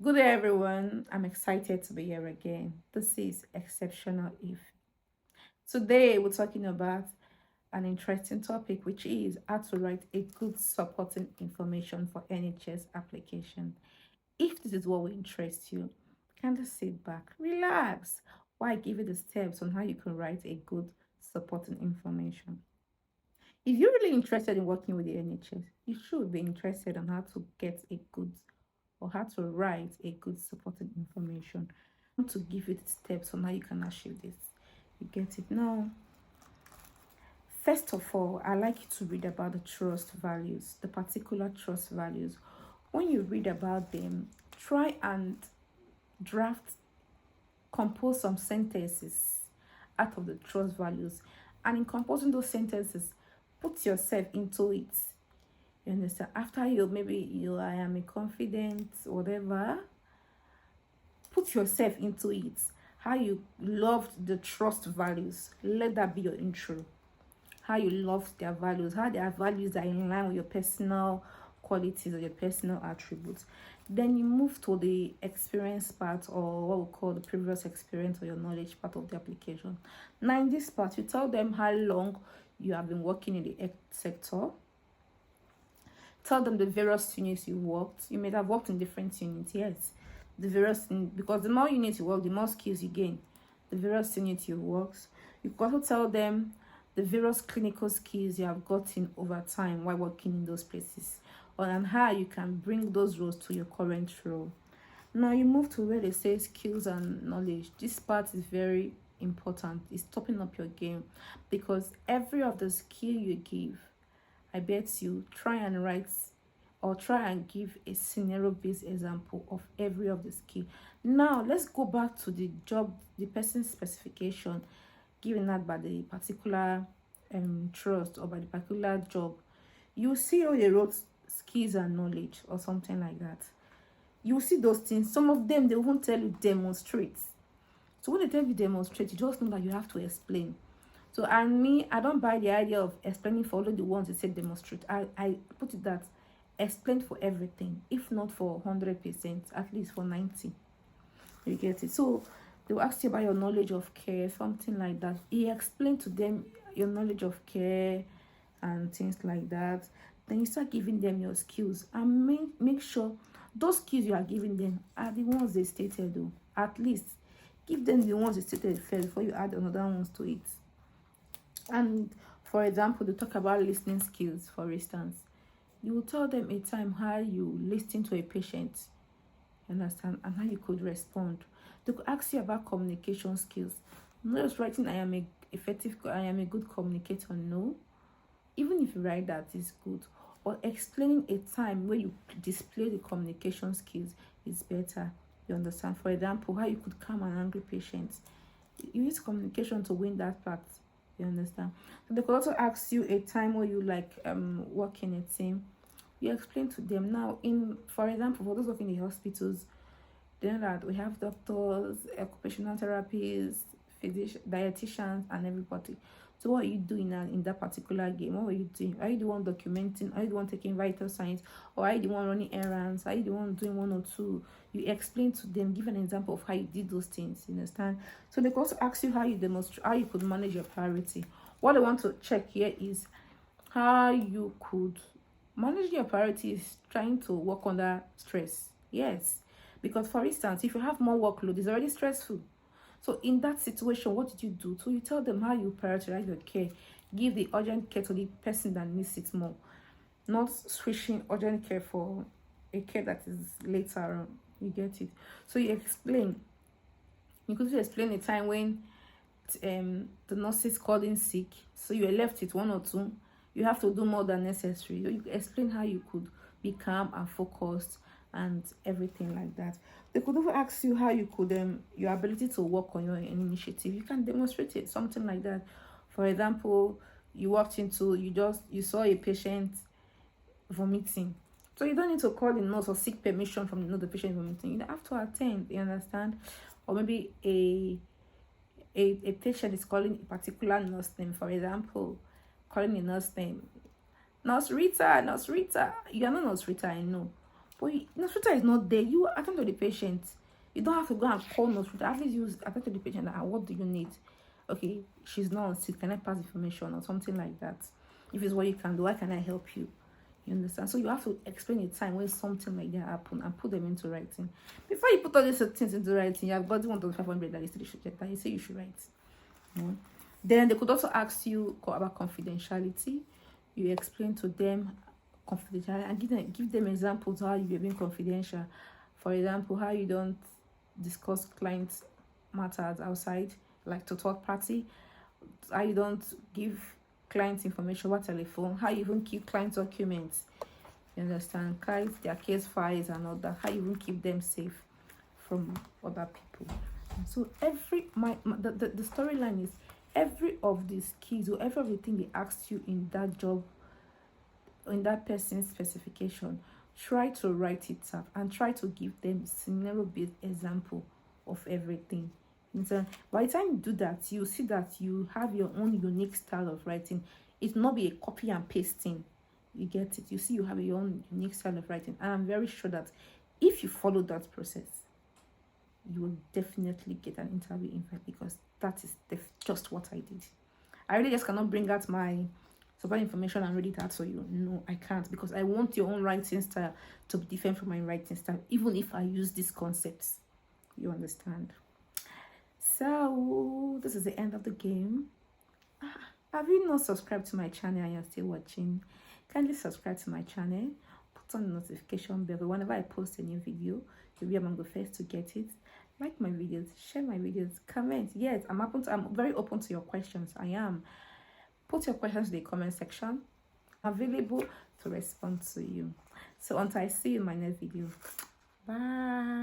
Good day, everyone. I'm excited to be here again. This is Exceptional If. Today, we're talking about an interesting topic, which is how to write a good supporting information for NHS application. If this is what will interest you, kindly sit back, relax, while I give you the steps on how you can write a good supporting information. If you're really interested in working with the NHS, you should be interested on how to get a good or how to write a good supporting information. To give you the steps on how you can achieve this. You get it now. First of all, I like you to read about the trust values, the particular trust values. When you read about them, try and draft, compose some sentences out of the trust values. And in composing those sentences, put yourself into it. You understand? After I am a confident, whatever, put yourself into it. How you loved the trust values. Let that be your intro. How you love their values, how their values are in line with your personal qualities or your personal attributes. Then you move to the experience part, or what we call the previous experience or your knowledge part of the application. Now, in this part, you tell them how long you have been working in the sector. Tell them the various units you worked. You may have worked in different units, yes. The various, because the more units you work, the more skills you gain. The various units you worked. You can also tell them the various clinical skills you have gotten over time while working in those places, and how you can bring those roles to your current role. Now you move to where they say skills and knowledge. This part is very important. It's topping up your game, because every of the skill you give, I bet you try and write or try and give a scenario based example of every of the skill. Now let's go back to the job, the person's specification given out by the particular trust or by the particular job. You see how they wrote skills and knowledge or something like that. You see those things. Some of them they won't tell you demonstrate. So when they tell you demonstrate, you just know that you have to explain. So and me, I don't buy the idea of explaining for only the ones that say demonstrate. I put it that explain for everything, if not for 100%, at least for 90. You get it? So they will ask you about your knowledge of care, something like that. You explain to them your knowledge of care and things like that. Then you start giving them your skills and make sure those skills you are giving them are the ones they stated though. At least give them the ones they stated first before you add another ones to it. And for example, they talk about listening skills, for instance. You will tell them a time how you listen to a patient, you understand, and how you could respond. They could ask you about communication skills. Not just writing I am a good communicator, no. Even if you write that is good. Or explaining a time where you display the communication skills is better. You understand? For example, how you could calm an angry patient. You use communication to win that part. You understand? So they could also ask you a time where you work in a team. You explain to them. Now, in for example, for those working in the hospitals, they know that we have doctors, occupational therapists, physicians, dietitians, and everybody. So what are you doing now in that particular game? What are you doing? Are you the one documenting? Are you the one taking vital signs? Or are you the one running errands? Are you the one doing one or two? You explain to them, give an example of how you did those things. You understand? So they could also ask you how you demonstrate, how you could manage your priority. What they want to check here is how you could manage your priorities, trying to work under stress. Yes, because for instance, if you have more workload, it's already stressful. So in that situation, what did you do? So you tell them how you prioritize your care. Give the urgent care to the person that needs it more, not switching urgent care for a care that is later on. You get it? So you explain. You could explain a time when the nurses called in sick, so you were left with one or two. You have to do more than necessary. You explain how you could be calm and focused and everything like that. They could also ask you how you could your ability to work on your initiative. You can demonstrate it, something like that. For example, you saw a patient vomiting. So you don't need to call the nurse or seek permission from the patient vomiting. You have to attend, you understand? Or maybe a patient is calling a particular nurse name, for example, calling a nurse name, Nurse Rita, Nurse Rita. You are not Nurse Rita, I know. But hospital is not there. You attend to the patient. You don't have to go and call hospital. At least you attend to the patient. And what do you need? Okay, she's not on sick. Can I pass information or something like that? If it's what you can do, why can I help you? You understand? So you have to explain a time when something like that happened and put them into writing. Before you put all these things into writing, you have got 1,500 that you say you should write. Then they could also ask you about confidentiality. You explain to them confidentiality and give them examples how you're being confidential. For example, how you don't discuss client matters outside, like to third party. How you don't give clients information over telephone. How you even keep client documents. You understand? Clients, their case files and all that. How you even keep them safe from other people. So the storyline is every of these keys or everything they asked you in that job, in that person's specification, try to write it up and try to give them scenario based example of everything. And so by the time you do that, you see that you have your own unique style of writing. It will not be a copy and pasting. You get it? You see you have your own unique style of writing, and I'm very sure that if you follow that process, you will definitely get an interview invite, because that is just what I did. I really just cannot bring out my support information and read it out so you know. I can't, because I want your own writing style to be different from my writing style, even if I use these concepts. You understand? So this is the end of the game. Have you not subscribed to my channel and you're still watching? Kindly subscribe to my channel, put on the notification bell. Whenever I post a new video, you'll be among the first to get it. Like my videos, share my videos, comment. Yes, I'm very open to your questions. I am. Put your questions in the comment section. I'm available to respond to you. So until I see you in my next video. Bye.